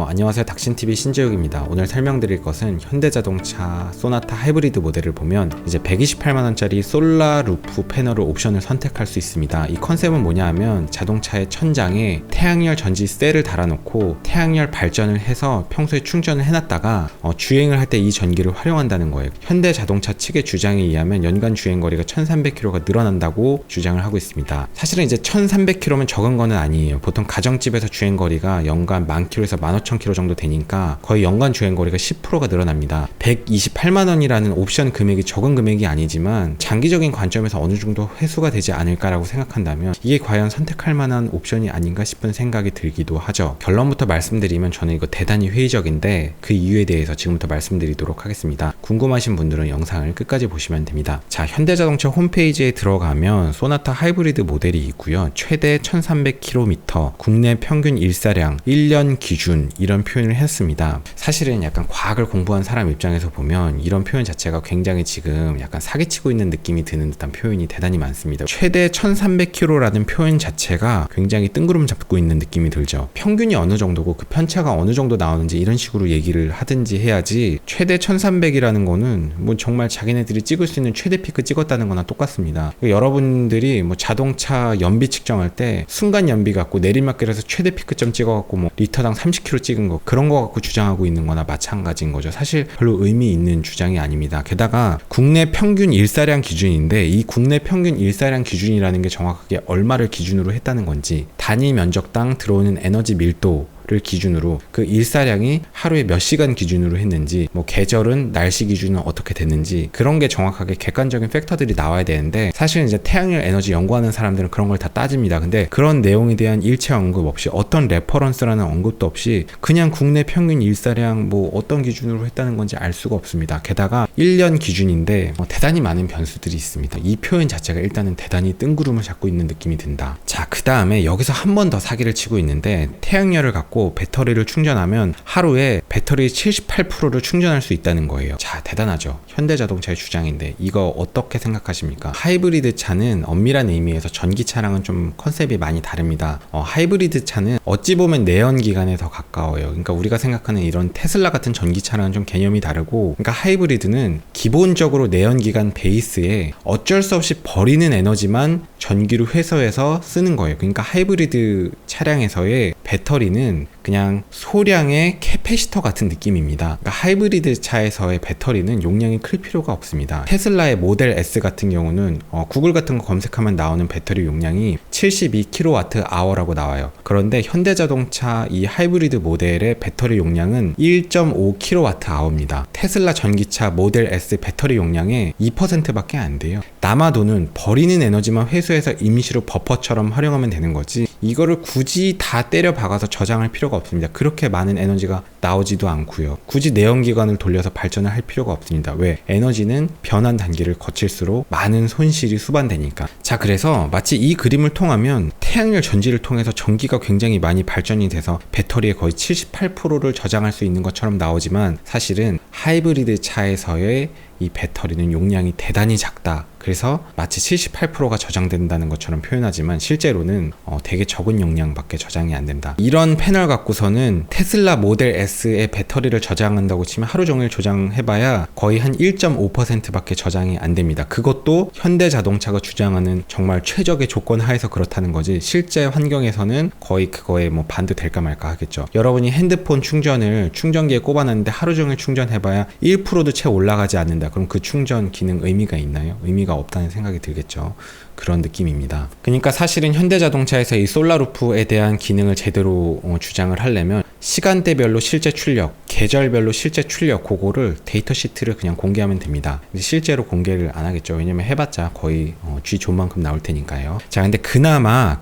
안녕하세요. 닥신TV 신재욱입니다. 오늘 설명드릴 것은 현대자동차 소나타 하이브리드 모델을 보면 이제 128만원짜리 솔라 루프 패널을 옵션을 선택할 수 있습니다. 이 컨셉은 뭐냐 하면 자동차의 천장에 태양열 전지 셀을 달아놓고 태양열 발전을 해서 평소에 충전을 해놨다가 주행을 할 때 이 전기를 활용한다는 거예요. 현대자동차 측의 주장에 의하면 연간 주행거리가 1300km가 늘어난다고 주장을 하고 있습니다. 사실은 이제 1300km면 적은 거는 아니에요. 보통 가정집에서 주행거리가 연간 10,000km에서 15,000km 정도 되니까 거의 연간 주행거리가 10%가 늘어납니다. 128만원이라는 옵션 금액이 적은 금액이 아니지만 장기적인 관점에서 어느 정도 회수가 되지 않을까라고 생각한다면 이게 과연 선택할 만한 옵션이 아닌가 싶은 생각이 들기도 하죠. 결론부터 말씀드리면 저는 이거 대단히 회의적인데 그 이유에 대해서 지금부터 말씀드리도록 하겠습니다. 궁금하신 분들은 영상을 끝까지 보시면 됩니다. 자, 현대자동차 홈페이지에 들어가면 소나타 하이브리드 모델이 있고요. 최대 1300km, 국내 평균 일사량, 1년 기준 이런 표현을 했습니다. 사실은 약간 과학을 공부한 사람 입장에서 보면 이런 표현 자체가 굉장히 지금 약간 사기치고 있는 느낌이 드는 듯한 표현이 대단히 많습니다. 최대 1300km라는 표현 자체가 굉장히 뜬구름 잡고 있는 느낌이 들죠. 평균이 어느 정도고 그 편차가 어느 정도 나오는지 이런 식으로 얘기를 하든지 해야지 최대 1300이라는 거는 뭐 정말 자기네들이 찍을 수 있는 최대 피크 찍었다는 거나 똑같습니다. 여러분들이 뭐 자동차 연비 측정할 때 순간 연비 갖고 내리막길에서 최대 피크점 찍어갖고 뭐 리터당 30km 찍은 거 그런 거 갖고 주장하고 있는 거나 마찬가지인 거죠. 사실 별로 의미 있는 주장이 아닙니다. 게다가 국내 평균 일사량 기준인데 이 국내 평균 일사량 기준이라는 게 정확하게 얼마를 기준으로 했다는 건지 단위 면적당 들어오는 에너지 밀도 를 기준으로 그 일사량이 하루에 몇 시간 기준으로 했는지 뭐 계절은 날씨 기준은 어떻게 됐는지 그런 게 정확하게 객관적인 팩터들이 나와야 되는데 사실 이제 태양열 에너지 연구하는 사람들은 그런 걸 다 따집니다. 근데 그런 내용에 대한 일체 언급 없이 어떤 레퍼런스라는 언급도 없이 그냥 국내 평균 일사량 뭐 어떤 기준으로 했다는 건지 알 수가 없습니다. 게다가 1년 기준인데 대단히 많은 변수들이 있습니다. 이 표현 자체가 일단은 대단히 뜬구름을 잡고 있는 느낌이 든다. 자, 그 다음에 여기서 한 번 더 사기를 치고 있는데 태양열을 갖고 배터리를 충전하면 하루에 배터리 78%를 충전할 수 있다는 거예요. 자, 대단하죠. 현대자동차의 주장인데 이거 어떻게 생각하십니까? 하이브리드 차는 엄밀한 의미에서 전기차랑은 좀 컨셉이 많이 다릅니다. 하이브리드 차는 어찌 보면 내연기관에 더 가까워요. 그러니까 우리가 생각하는 이런 테슬라 같은 전기차랑은 좀 개념이 다르고, 그러니까 하이브리드는 기본적으로 내연기관 베이스에 어쩔 수 없이 버리는 에너지만 전기로 회수해서 쓰는 거예요. 그러니까 하이브리드 차량에서의 배터리는 그냥 소량의 캐패시터 같은 느낌입니다. 그러니까 하이브리드 차에서의 배터리는 용량이 클 필요가 없습니다. 테슬라의 모델 S 같은 경우는 구글 같은 거 검색하면 나오는 배터리 용량이 72kWh라고 나와요. 그런데 현대자동차 이 하이브리드 모델의 배터리 용량은 1.5kWh입니다. 테슬라 전기차 모델 S 배터리 용량의 2%밖에 안 돼요. 남아도는 버리는 에너지만 회수해서 임시로 버퍼처럼 활용하면 되는 거지 이거를 굳이 다 때려 박아서 저장할 필요가 없습니다. 그렇게 많은 에너지가 나오지도 않고요. 굳이 내연기관을 돌려서 발전을 할 필요가 없습니다. 왜? 에너지는 변환 단계를 거칠수록 많은 손실이 수반되니까. 자, 그래서 마치 이 그림을 통하면 태양열 전지를 통해서 전기가 굉장히 많이 발전이 돼서 배터리의 거의 78%를 저장할 수 있는 것처럼 나오지만 사실은 하이브리드 차에서의 이 배터리는 용량이 대단히 작다. 그래서 마치 78%가 저장된다는 것처럼 표현하지만 실제로는 되게 적은 용량밖에 저장이 안 된다. 이런 패널 갖고서는 테슬라 모델 S의 배터리를 저장한다고 치면 하루 종일 저장해봐야 거의 한 1.5%밖에 저장이 안 됩니다. 그것도 현대자동차가 주장하는 정말 최적의 조건 하에서 그렇다는 거지 실제 환경에서는 거의 그거에 뭐 반도 될까 말까 하겠죠. 여러분이 핸드폰 충전을 충전기에 꼽아놨는데 하루 종일 충전해봐야 1%도 채 올라가지 않는다. 그럼 그 충전 기능 의미가 있나요? 의미가 없다는 생각이 들겠죠. 그런 느낌입니다. 그러니까 사실은 현대자동차에서 이 솔라루프에 대한 기능을 제대로 주장을 하려면 시간대별로 실제 출력, 계절별로 실제 출력 그거를 데이터 시트를 그냥 공개하면 됩니다. 실제로 공개를 안 하겠죠. 왜냐면 해봤자 거의 쥐 좋은 만큼 나올 테니까요. 자, 근데 그나마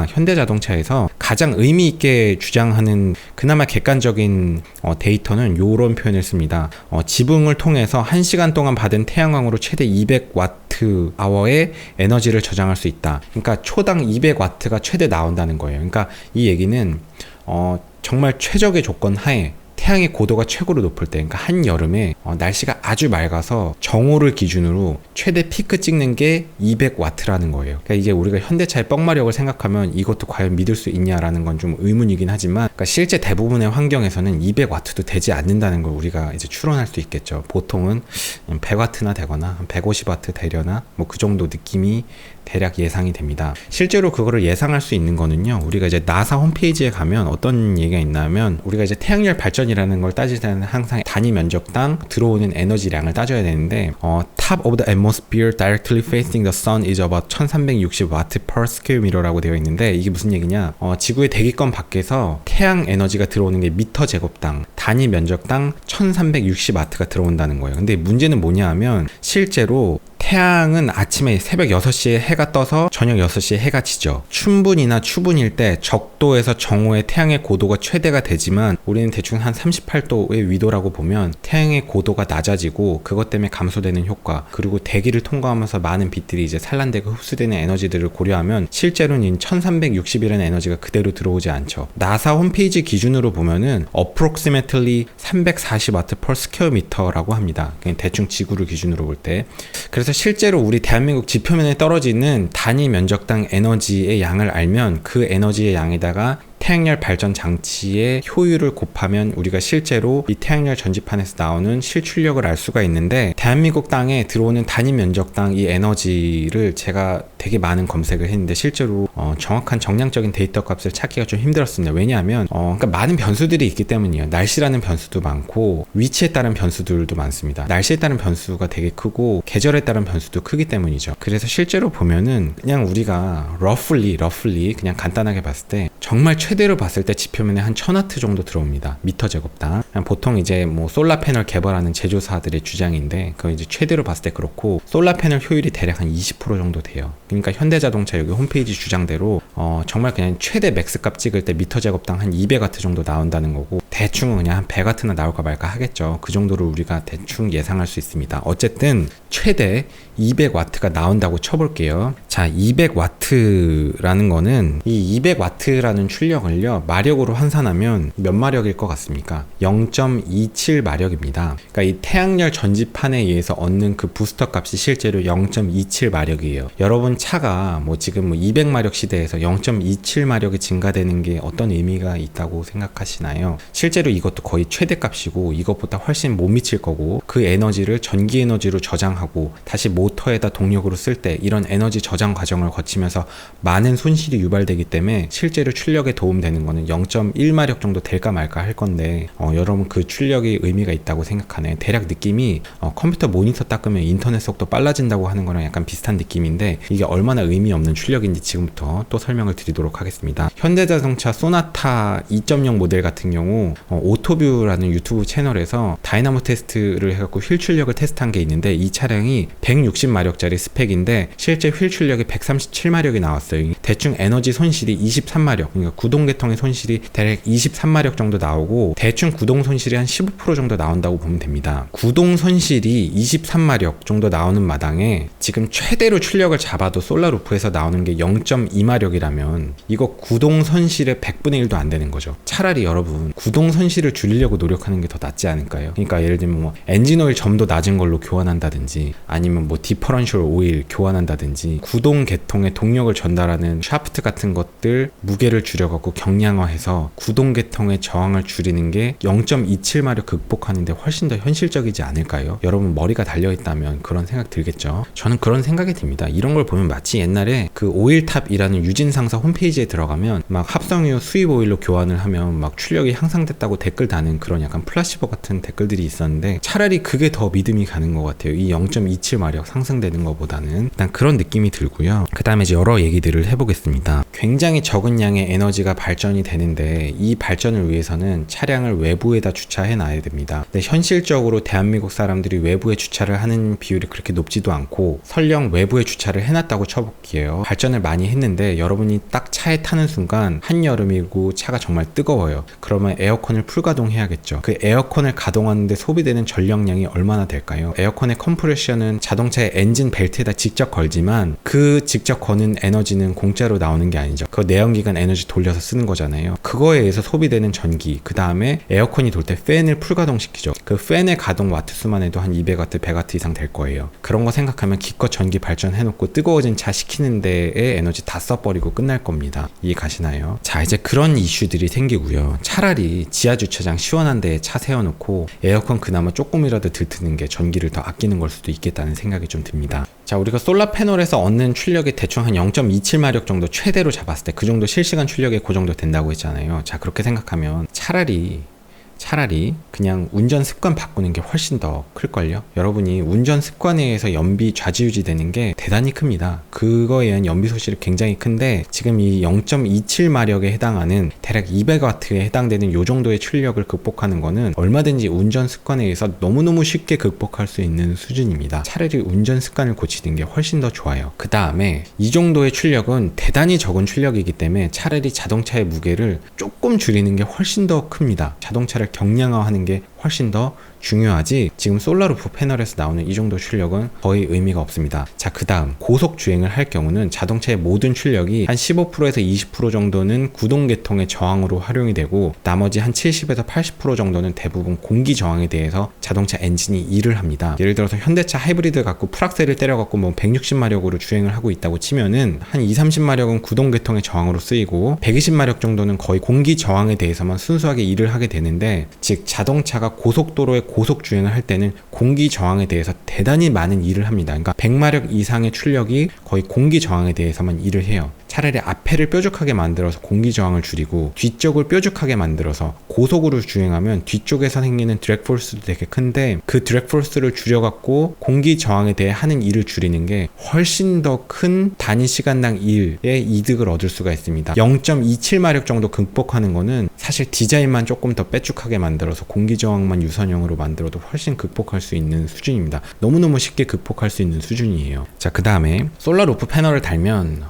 현대자동차에서 가장 의미 있게 주장하는 그나마 객관적인 데이터는 요런 표현을 씁니다. 지붕을 통해서 1시간 동안 받은 태양광으로 최대 200Wh의 에너지를 저장할 수 있다. 그러니까 초당 200W가 최대 나온다는 거예요. 그러니까 이 얘기는 정말 최적의 조건 하에 태양의 고도가 최고로 높을 때, 그러니까 한여름에 날씨가 아주 맑아서 정오를 기준으로 최대 피크 찍는 게 200W라는 거예요. 그러니까 이게 우리가 현대차의 뻥마력을 생각하면 이것도 과연 믿을 수 있냐라는 건 좀 의문이긴 하지만, 그러니까 실제 대부분의 환경에서는 200W도 되지 않는다는 걸 우리가 이제 추론할 수 있겠죠. 보통은 100W나 되거나 150W 되려나 뭐 그 정도 느낌이 대략 예상이 됩니다. 실제로 그거를 예상할 수 있는 거는요, 우리가 이제 나사 홈페이지에 가면 어떤 얘기가 있냐면, 우리가 이제 태양열 발전이라는 걸 따질 때는 항상 단위 면적당 들어오는 에너지량을 따져야 되는데, top of the atmosphere directly facing the sun is about 1360W per square meter라고 되어 있는데, 이게 무슨 얘기냐, 지구의 대기권 밖에서 태양 에너지가 들어오는 게 미터 제곱당 단위 면적당 1360W가 들어온다는 거예요. 근데 문제는 뭐냐 하면, 실제로 태양은 아침에 새벽 6시에 해가 떠서 저녁 6시에 해가 지죠. 춘분이나 추분일 때 적도에서 정오에 태양의 고도가 최대가 되지만, 우리는 대충 한 38도의 위도라고 보면 태양의 고도가 낮아지고 그것 때문에 감소되는 효과, 그리고 대기를 통과하면서 많은 빛들이 이제 산란되고 흡수되는 에너지들을 고려하면 실제로는 1360이라는 에너지가 그대로 들어오지 않죠. 나사 홈페이지 기준으로 보면은 approximately 340W per square meter라고 합니다. 그냥 대충 지구를 기준으로 볼 때. 그래서 실제로 우리 대한민국 지표면에 떨어지는 단위 면적당 에너지의 양을 알면 그 에너지의 양에다가 태양열 발전 장치의 효율을 곱하면 우리가 실제로 이 태양열 전지판에서 나오는 실출력을 알 수가 있는데, 대한민국 땅에 들어오는 단위 면적당 이 에너지를 제가 되게 많은 검색을 했는데 실제로 정확한 정량적인 데이터 값을 찾기가 좀 힘들었습니다. 왜냐하면 그러니까 많은 변수들이 있기 때문이에요. 날씨라는 변수도 많고 위치에 따른 변수들도 많습니다. 날씨에 따른 변수가 되게 크고 계절에 따른 변수도 크기 때문이죠. 그래서 실제로 보면은 그냥 우리가 roughly 그냥 간단하게 봤을 때 정말 최대로 봤을 때 지표면에 한 1000W 정도 들어옵니다. 미터 제곱당. 보통 이제 뭐 솔라 패널 개발하는 제조사들의 주장인데, 그 이제 최대로 봤을 때 그렇고, 솔라 패널 효율이 대략 한 20% 정도 돼요. 그러니까 현대자동차 여기 홈페이지 주장대로 정말 그냥 최대 맥스 값 찍을 때 미터 제곱당 한 200W 정도 나온다는 거고, 대충은 그냥 한 100W나 나올까 말까 하겠죠. 그 정도를 우리가 대충 예상할 수 있습니다. 어쨌든 최대 200W가 나온다고 쳐볼게요. 자, 200W라는 거는, 이 200W라는 출력을요 마력으로 환산하면 몇 마력일 것 같습니까? 0.27 마력입니다. 그러니까 이 태양열 전지판에 의해서 얻는 그 부스터 값이 실제로 0.27 마력이에요. 여러분 차가 뭐 지금 뭐 200마력 시대에서 0.27 마력이 증가되는 게 어떤 의미가 있다고 생각하시나요? 실제로 이것도 거의 최대값이고 이것보다 훨씬 못 미칠 거고, 그 에너지를 전기 에너지로 저장하고 다시 모터에다 동력으로 쓸 때 이런 에너지 저장 과정을 거치면서 많은 손실이 유발되기 때문에 실제로 출력에 도움되는 거는 0.1마력 정도 될까 말까 할 건데, 여러분 그 출력이 의미가 있다고 생각하네. 대략 느낌이 컴퓨터 모니터 닦으면 인터넷 속도 빨라진다고 하는 거랑 약간 비슷한 느낌인데, 이게 얼마나 의미 없는 출력인지 지금부터 또 설명을 드리도록 하겠습니다. 현대자동차 소나타 2.0 모델 같은 경우 오토뷰라는 유튜브 채널에서 다이나모 테스트를 해갖고 휠 출력을 테스트한 게 있는데, 이 차량이 160마력짜리 스펙인데 실제 휠 출력이 137마력이 나왔어요. 대충 에너지 손실이 23마력, 그러니까 구동계통의 손실이 대략 23마력 정도 나오고, 대충 구동 손실이 한 15% 정도 나온다고 보면 됩니다. 구동 손실이 23마력 정도 나오는 마당에 지금 최대로 출력을 잡아도 솔라루프에서 나오는 게 0.2마력이라면 이거 구동 손실의 100분의 1도 안 되는 거죠. 차라리 여러분 구동 손실을 줄이려고 노력하는 게 더 낫지 않을까요? 그러니까 예를 들면 뭐 엔진오일 점도 낮은 걸로 교환한다든지, 아니면 뭐 디퍼런셜 오일 교환한다든지, 구동 계통의 동력을 전달하는 샤프트 같은 것들 무게를 줄여갖고 경량화해서 구동 계통의 저항을 줄이는 게 0.27마력 극복하는데 훨씬 더 현실적이지 않을까요? 여러분 머리가 달려있다면 그런 생각 들겠죠? 저는 그런 생각이 듭니다. 이런 걸 보면 마치 옛날에 그 오일탑이라는 유진상사 홈페이지에 들어가면 막 합성유 수입 오일로 교환을 하면 막 출력이 향상됐다고 댓글 다는 그런 약간 플라시보 같은 댓글들이 있었는데, 차라리 그게 더 믿음이 가는 것 같아요. 이 0.27마력 상승되는 것보다는. 일단 그런 느낌이 들고요. 그 다음에 이제 여러 얘기들을 해보겠습니다. 굉장히 적은 양의 에너지가 발전이 되는데, 이 발전을 위해서는 차량을 외부에다 주차해 놔야 됩니다. 근데 현실적으로 대한민국 사람들이 외부에 주차를 하는 비율이 그렇게 높지도 않고, 설령 외부에 주차를 해놨다 많았다고 쳐볼게요. 발전을 많이 했는데 여러분이 딱 차에 타는 순간 한여름이고 차가 정말 뜨거워요. 그러면 에어컨을 풀가동해야겠죠. 그 에어컨을 가동하는데 소비되는 전력량이 얼마나 될까요? 에어컨의 컴프레셔는 자동차의 엔진 벨트에다 직접 걸지만 그 직접 거는 에너지는 공짜로 나오는 게 아니죠. 그 내연기관 에너지 돌려서 쓰는 거잖아요. 그거에 의해서 소비되는 전기, 그 다음에 에어컨이 돌 때 팬을 풀가동시키죠. 그 팬의 가동 와트수만 해도 한 200W, 100W 이상 될 거예요. 그런 거 생각하면 기껏 전기 발전해놓고 뜨거워진 차 식히는 데에 에너지 다 써버리고 끝날 겁니다. 이해 가시나요? 자, 이제 그런 이슈들이 생기고요. 차라리 지하주차장 시원한 데에 차 세워놓고 에어컨 그나마 조금이라도 덜 트는 게 전기를 더 아끼는 걸 수도 있겠다는 생각이 좀 듭니다. 자, 우리가 솔라 패널에서 얻는 출력이 대충 한 0.27마력 정도 최대로 잡았을 때 그 정도 실시간 출력에 그 정도 된다고 했잖아요. 자, 그렇게 생각하면 차라리 그냥 운전 습관 바꾸는 게 훨씬 더 클걸요? 여러분이 운전 습관에 의해서 연비 좌지우지 되는 게 대단히 큽니다. 그거에 의한 연비 소실이 굉장히 큰데 지금 이 0.27마력에 해당하는 대략 200W에 해당되는 요 정도의 출력을 극복하는 거는 얼마든지 운전 습관에 의해서 너무너무 쉽게 극복할 수 있는 수준입니다. 차라리 운전 습관을 고치는 게 훨씬 더 좋아요. 그 다음에 이 정도의 출력은 대단히 적은 출력이기 때문에 차라리 자동차의 무게를 조금 줄이는 게 훨씬 더 큽니다. 자동차를 경량화하는 게 훨씬 더 중요하지 지금 솔라루프 패널에서 나오는 이 정도 출력은 거의 의미가 없습니다. 자, 그 다음 고속 주행을 할 경우는 자동차의 모든 출력이 한 15%에서 20% 정도는 구동계통의 저항으로 활용이 되고 나머지 한 70에서 80% 정도는 대부분 공기 저항에 대해서 자동차 엔진이 일을 합니다. 예를 들어서 현대차 하이브리드 갖고 풀악셀을 때려갖고 뭐 160마력으로 주행을 하고 있다고 치면은 한 2-30마력은 구동계통의 저항으로 쓰이고 120마력 정도는 거의 공기 저항에 대해서만 순수하게 일을 하게 되는데 즉 자동차가 고속도로에 고속 주행을 할 때는 공기 저항에 대해서 대단히 많은 일을 합니다. 그러니까 100마력 이상의 출력이 거의 공기 저항에 대해서만 일을 해요. 차라리 앞에를 뾰족하게 만들어서 공기 저항을 줄이고 뒤쪽을 뾰족하게 만들어서 고속으로 주행하면 뒤쪽에서 생기는 드랙 포스도 되게 큰데 그 드랙 포스를 줄여갖고 공기 저항에 대해 하는 일을 줄이는 게 훨씬 더 큰 단위 시간당 일의 이득을 얻을 수가 있습니다. 0.27마력 정도 극복하는 거는 사실 디자인만 조금 더 빼쭉하게 만들어서 공기 저항만 유선형으로 만들어도 훨씬 극복할 수 있는 수준입니다. 너무너무 쉽게 극복할 수 있는 수준이에요. 자, 그 다음에 솔라 루프 패널을 달면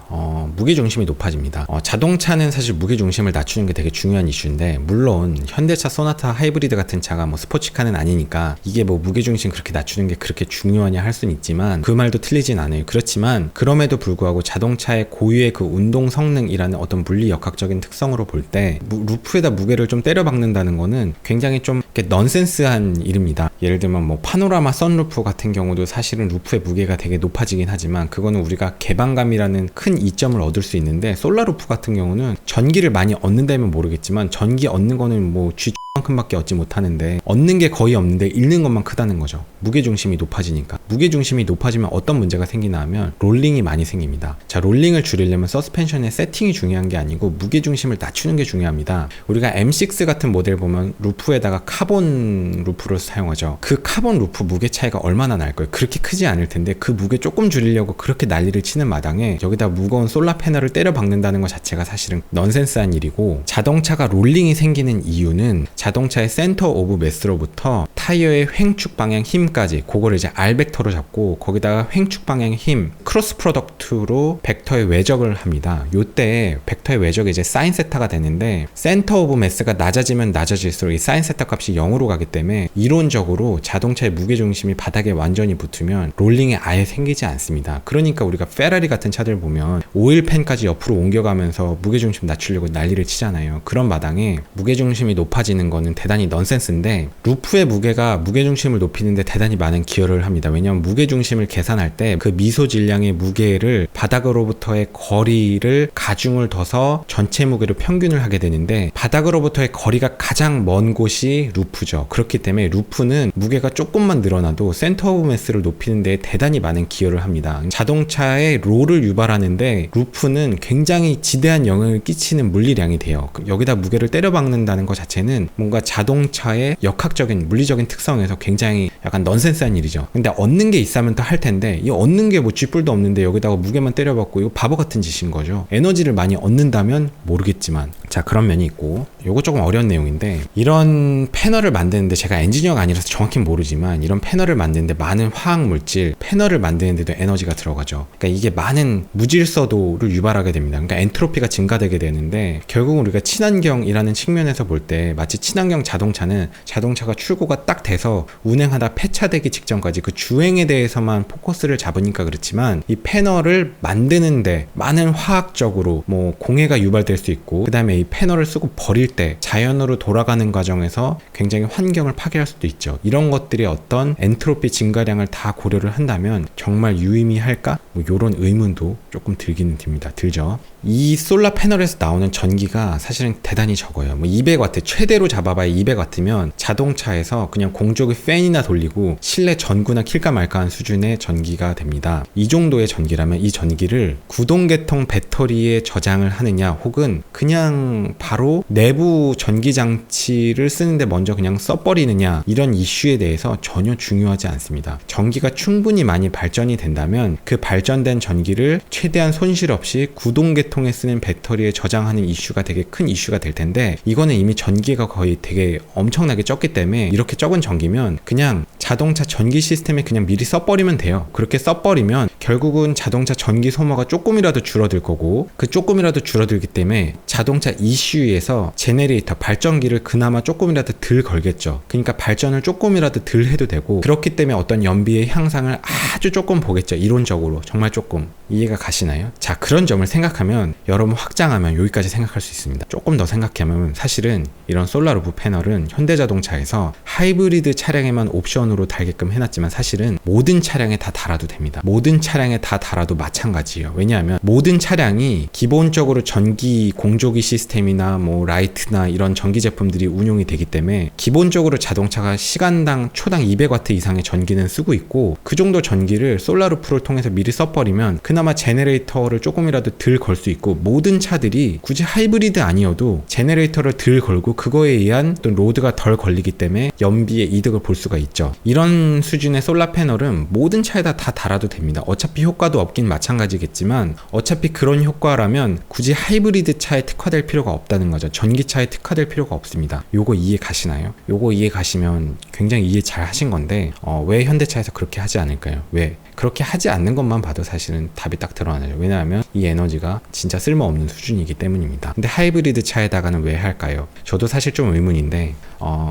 무게중심이 높아집니다. 자동차는 사실 무게중심을 낮추는 게 되게 중요한 이슈인데 물론 현대차 소나타 하이브리드 같은 차가 뭐 스포츠카는 아니니까 이게 뭐 무게중심 그렇게 낮추는 게 그렇게 중요하냐 할 수는 있지만 그 말도 틀리진 않아요. 그렇지만 그럼에도 불구하고 자동차의 고유의 그 운동 성능이라는 어떤 물리 역학적인 특성으로 볼 때 루프에다 무게를 좀 때려 박는다는 거는 굉장히 좀 넌센스한 일입니다. 예를 들면 뭐 파노라마 선루프 같은 경우도 사실은 루프의 무게가 되게 높아지긴 하지만 그거는 우리가 개방감이라는 큰 이점을 얻을 수 있는데 솔라루프 같은 경우는 전기를 많이 얻는다면 모르겠지만 전기 얻는 거는 뭐 만큼밖에 얻지 못하는데 얻는 게 거의 없는데 잃는 것만 크다는 거죠. 무게중심이 높아지니까. 무게중심이 높아지면 어떤 문제가 생기나 하면 롤링이 많이 생깁니다. 자, 롤링을 줄이려면 서스펜션의 세팅이 중요한 게 아니고 무게중심을 낮추는 게 중요합니다. 우리가 M6 같은 모델 보면 루프에다가 카본 루프를 사용하죠. 그 카본 루프 무게 차이가 얼마나 날 거예요? 그렇게 크지 않을 텐데 그 무게 조금 줄이려고 그렇게 난리를 치는 마당에 여기다 무거운 솔라 패널을 때려 박는다는 것 자체가 사실은 넌센스한 일이고 자동차가 롤링이 생기는 이유는 자동차의 센터 오브 매스로부터 타이어의 횡축 방향 힘까지 그거를 이제 R 벡터로 잡고 거기다가 횡축 방향 힘 크로스 프로덕트로 벡터의 외적을 합니다. 요때 벡터의 외적이 이제 사인 세타가 되는데 센터 오브 매스가 낮아지면 낮아질수록 이 사인 세타 값이 0으로 가기 때문에 이론적으로 자동차의 무게중심이 바닥에 완전히 붙으면 롤링이 아예 생기지 않습니다. 그러니까 우리가 페라리 같은 차들 보면 오일팬까지 옆으로 옮겨가면서 무게중심 낮추려고 난리를 치잖아요. 그런 마당에 무게중심이 높아지는 거는 대단히 넌센스인데 루프의 무게가 무게중심을 높이는데 대단히 많은 기여를 합니다. 왜냐하면 무게중심을 계산할 때 그 미소 질량의 무게를 바닥으로부터의 거리를 가중을 둬서 전체 무게로 평균을 하게 되는데 바닥으로부터의 거리가 가장 먼 곳이 루프죠. 그렇기 때문에 루프는 무게가 조금만 늘어나도 센터 오브 매스를 높이는 데 대단히 많은 기여를 합니다. 자동차의 롤을 유발하는데 루프는 굉장히 지대한 영향을 끼치는 물리량이 돼요. 여기다 무게를 때려 박는다는 것 자체는 뭔가 자동차의 역학적인 물리적인 특성에서 굉장히 약간 넌센스한 일이죠. 근데 얻는 게 있으면 또 할 텐데 이 얻는 게 뭐 쥐뿔도 없는데 여기다가 무게만 때려박고 이거 바보 같은 짓인 거죠. 에너지를 많이 얻는다면 모르겠지만 자, 그런 면이 있고, 요거 조금 어려운 내용인데, 이런 패널을 만드는데, 제가 엔지니어가 아니라서 정확히는 모르지만 이런 패널을 만드는데 많은 화학 물질, 패널을 만드는데도 에너지가 들어가죠. 그러니까 이게 많은 무질서도를 유발하게 됩니다. 그러니까 엔트로피가 증가되게 되는데, 결국 우리가 친환경이라는 측면에서 볼 때 마치 친환경 자동차는 자동차가 출고가 딱 돼서 운행하다 폐차되기 직전까지 그 주행에 대해서만 포커스를 잡으니까 그렇지만, 이 패널을 만드는데 많은 화학적으로 뭐 공해가 유발될 수 있고, 그 다음에 이 패널을 쓰고 버릴 때 자연으로 돌아가는 과정에서 굉장히 환경을 파괴할 수도 있죠. 이런 것들이 어떤 엔트로피 증가량을 다 고려를 한다면 정말 유의미할까? 뭐 이런 의문도 조금 들기는 들죠. 이 솔라 패널에서 나오는 전기가 사실은 대단히 적어요. 뭐 200W, 최대로 잡아봐야 200W면 자동차에서 그냥 공조기 팬이나 돌리고 실내 전구나 킬까 말까 한 수준의 전기가 됩니다. 이 정도의 전기라면 이 전기를 구동계통 배터리에 저장을 하느냐, 혹은 그냥 바로 내부 전기장치를 쓰는데 먼저 그냥 써버리느냐, 이런 이슈에 대해서 전혀 중요하지 않습니다. 전기가 충분히 많이 발전이 된다면 그 발전된 전기를 최대한 손실 없이 구동계통에 쓰는 배터리에 저장하는 이슈가 되게 큰 이슈가 될 텐데, 이거는 이미 전기가 거의 되게 엄청나게 적기 때문에 이렇게 적은 전기면 그냥 자동차 전기 시스템에 그냥 미리 써버리면 돼요. 그렇게 써버리면 결국은 자동차 전기 소모가 조금이라도 줄어들 거고, 그 조금이라도 줄어들기 때문에 자동차 이슈에서 제네레이터, 발전기를 그나마 조금이라도 덜 걸겠죠. 그러니까 발전을 조금이라도 덜 해도 되고, 그렇기 때문에 어떤 연비의 향상을 아주 조금 보겠죠. 이론적으로 정말 조금. 이해가 가시나요? 자, 그런 점을 생각하면, 여러분 확장하면 여기까지 생각할 수 있습니다. 조금 더 생각하면 사실은 이런 솔라루프 패널은 현대자동차에서 하이브리드 차량에만 옵션으로 달게끔 해놨지만 사실은 모든 차량에 다 달아도 됩니다. 모든 차량에 다 달아도 마찬가지예요. 왜냐하면 모든 차량이 기본적으로 전기 공조기 시스템이나 뭐 라이트나 이런 전기 제품들이 운용이 되기 때문에 기본적으로 자동차가 시간당 초당 200W 이상의 전기는 쓰고 있고, 그 정도 전기를 솔라루프를 통해서 미리 써버리면 그나마 제네레이터를 조금이라도 덜 걸 수 있고, 모든 차들이 굳이 하이브리드 아니어도 제네레이터를 덜 걸고 그거에 의한 또 로드가 덜 걸리기 때문에 연비의 이득을 볼 수가 있죠. 이런 수준의 솔라 패널은 모든 차에다 다 달아도 됩니다. 어차피 효과도 없긴 마찬가지겠지만, 어차피 그런 효과라면 굳이 하이브리드 차에 특화될 필요가 없다는 거죠. 전기차에 특화될 필요가 없습니다. 요거 이해 가시나요? 요거 이해 가시면 굉장히 이해 잘 하신 건데, 왜 현대차에서 그렇게 하지 않을까요? 왜? 그렇게 하지 않는 것만 봐도 사실은 답이 딱 드러나요. 왜냐하면 이 에너지가 진짜 쓸모없는 수준이기 때문입니다. 근데 하이브리드 차에다가는 왜 할까요? 저도 사실 좀 의문인데,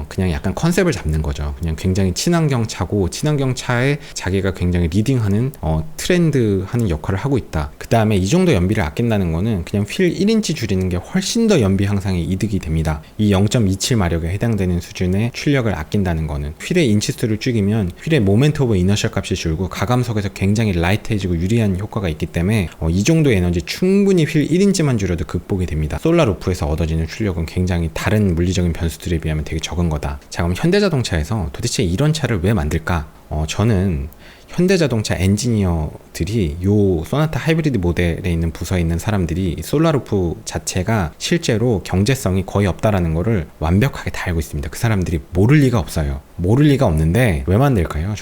그냥 약간 컨셉을 잡는 거죠. 그냥 굉장히 친환경 차고, 친환경 차에 자기가 굉장히 리딩하는 트렌드 하는 역할을 하고 있다. 그 다음에 이 정도 연비를 아낀다는 거는 그냥 휠 1인치 줄이는 게 훨씬 더 연비 향상에 이득이 됩니다. 이 0.27마력에 해당되는 수준의 출력을 아낀다는 거는, 휠의 인치수를 줄이면 휠의 모멘트 오브 이너셜 값이 줄고 가감석에서 굉장히 라이트해지고 유리한 효과가 있기 때문에 이 정도의 에너지 충분히 휠 1인치만 줄여도 극복이 됩니다. 솔라루프에서 얻어지는 출력은 굉장히 다른 물리적인 변수들에 비하면 되게 적은 거다. 자, 그럼 현대자동차에서 도대체 이런 차를 왜 만들까? 저는 현대자동차 엔지니어들이 요 소나타 하이브리드 모델에 있는 부서에 있는 사람들이 솔라루프 자체가 실제로 경제성이 거의 없다라는 거를 완벽하게 다 알고 있습니다. 그 사람들이 모를 리가 없어요. 모를 리가 없는데 왜 만들까요?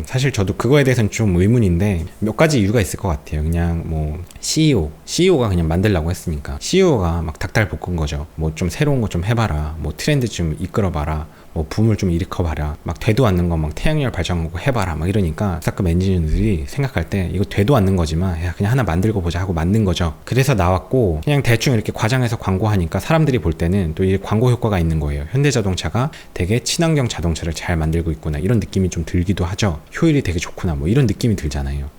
사실 저도 그거에 대해서는 좀 의문인데, 몇 가지 이유가 있을 것 같아요. 그냥 뭐 CEO가 그냥 만들라고 했으니까 CEO가 막 닭달 볶은 거죠. 뭐 좀 새로운 거 좀 해봐라, 뭐 트렌드 좀 이끌어봐라, 뭐 붐을 좀 일으켜봐라, 막 되도 않는 거 막 태양열 발전하고 해봐라, 막 이러니까 스타급 엔지니어들이 생각할 때 이거 되도 않는 거지만 야, 그냥 하나 만들고 보자 하고 만든 거죠. 그래서 나왔고, 그냥 대충 이렇게 과장해서 광고하니까 사람들이 볼 때는 또 이 광고 효과가 있는 거예요. 현대자동차가 되게 친환경 자동차를 잘 만들고 있구나, 이런 느낌이 좀 들기도 하죠. 효율이 되게 좋구나, 뭐 이런 느낌이 들잖아요.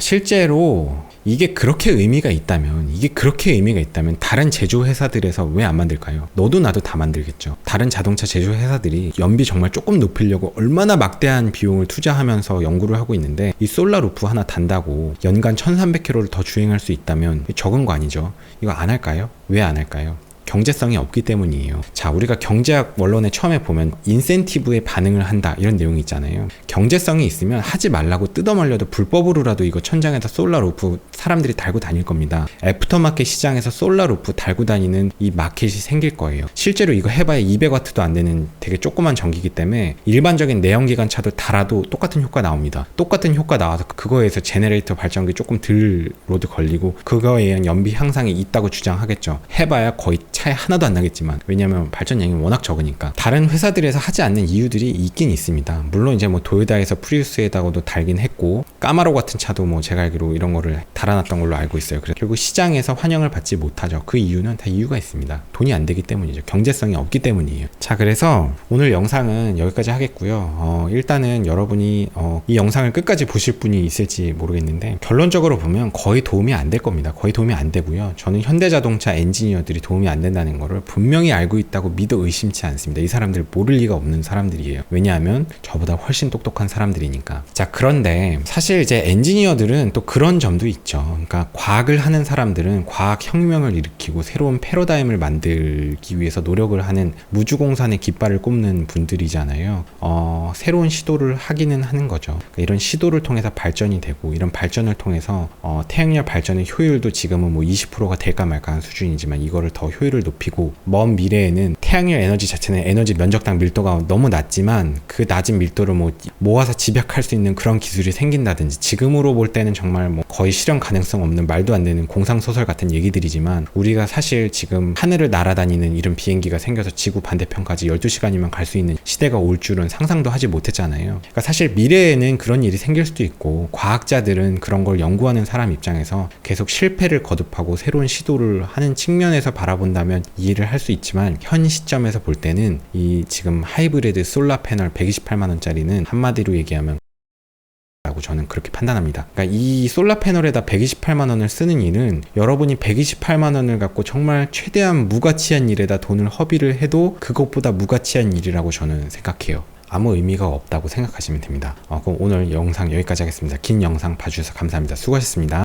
실제로 이게 그렇게 의미가 있다면 다른 제조회사들에서 왜 안 만들까요? 너도 나도 다 만들겠죠. 다른 자동차 제조회사들이 연비 정말 조금 높이려고 얼마나 막대한 비용을 투자하면서 연구를 하고 있는데, 이 솔라루프 하나 단다고 연간 1300km를 더 주행할 수 있다면 적은 거 아니죠. 이거 안 할까요? 왜 안 할까요? 경제성이 없기 때문이에요. 자, 우리가 경제학 원론에 처음에 보면 인센티브에 반응을 한다, 이런 내용이 있잖아요. 경제성이 있으면 하지 말라고 뜯어말려도 불법으로라도 이거 천장에다 솔라루프 사람들이 달고 다닐 겁니다. 애프터마켓 시장에서 솔라루프 달고 다니는 이 마켓이 생길 거예요. 실제로 이거 해봐야 200W도 안 되는 되게 조그만 전기기 때문에 일반적인 내연기관 차도 달아도 똑같은 효과 나옵니다. 똑같은 효과 나와서 그거에서 제네레이터 발전기 조금 덜 로드 걸리고 그거에 의한 연비 향상이 있다고 주장하겠죠. 해봐야 거의 차이 차이 하나도 안 나겠지만, 왜냐면 발전량이 워낙 적으니까. 다른 회사들에서 하지 않는 이유들이 있긴 있습니다. 물론 이제 뭐 도요다에서 프리우스에다가도 달긴 했고, 까마로 같은 차도 뭐 제가 알기로 이런 거를 달아놨던 걸로 알고 있어요. 그래서 결국 시장에서 환영을 받지 못하죠. 그 이유는 다 이유가 있습니다. 돈이 안 되기 때문이죠. 경제성이 없기 때문이에요. 자, 그래서 오늘 영상은 여기까지 하겠고요. 일단은 여러분이 이 영상을 끝까지 보실 분이 있을지 모르겠는데, 결론적으로 보면 거의 도움이 안 될 겁니다. 거의 도움이 안 되고요. 저는 현대자동차 엔지니어들이 도움이 안 된다는 거를 분명히 알고 있다고 믿어 의심치 않습니다. 이 사람들 모를 리가 없는 사람들이에요. 왜냐하면 저보다 훨씬 똑똑한 사람들이니까. 자, 그런데 사실 이제 엔지니어들은 또 그런 점도 있죠. 그러니까 과학을 하는 사람들은 과학 혁명을 일으키고 새로운 패러다임을 만들기 위해서 노력을 하는 무주공산의 깃발을 꼽는 분들이잖아요. 새로운 시도를 하기는 하는 거죠. 그러니까 이런 시도를 통해서 발전이 되고, 이런 발전을 통해서 태양열 발전의 효율도 지금은 뭐 20%가 될까 말까 한 수준이지만, 이거를 더 효율을 높이고, 먼 미래에는 태양열 에너지 자체는 에너지 면적당 밀도가 너무 낮지만 그 낮은 밀도를 모아서 집약할 수 있는 그런 기술이 생긴다든지, 지금으로 볼 때는 정말 뭐 거의 실현 가능성 없는 말도 안 되는 공상소설 같은 얘기들이지만, 우리가 사실 지금 하늘을 날아다니는 이런 비행기가 생겨서 지구 반대편까지 12시간이면 갈 수 있는 시대가 올 줄은 상상도 하지 못했잖아요. 그러니까 사실 미래에는 그런 일이 생길 수도 있고, 과학자들은 그런 걸 연구하는 사람 입장에서 계속 실패를 거듭하고 새로운 시도를 하는 측면에서 바라본다면 이해를 할 수 있지만, 현 시점에서 볼 때는 이 지금 하이브리드 솔라 패널 128만원짜리는 한마디로 얘기하면 라고 저는 그렇게 판단합니다. 그러니까 이 솔라 패널에다 128만 원을 쓰는 일은, 여러분이 128만 원을 갖고 정말 최대한 무가치한 일에다 돈을 허비를 해도 그것보다 무가치한 일이라고 저는 생각해요. 아무 의미가 없다고 생각하시면 됩니다. 그럼 오늘 영상 여기까지 하겠습니다. 긴 영상 봐주셔서 감사합니다. 수고하셨습니다.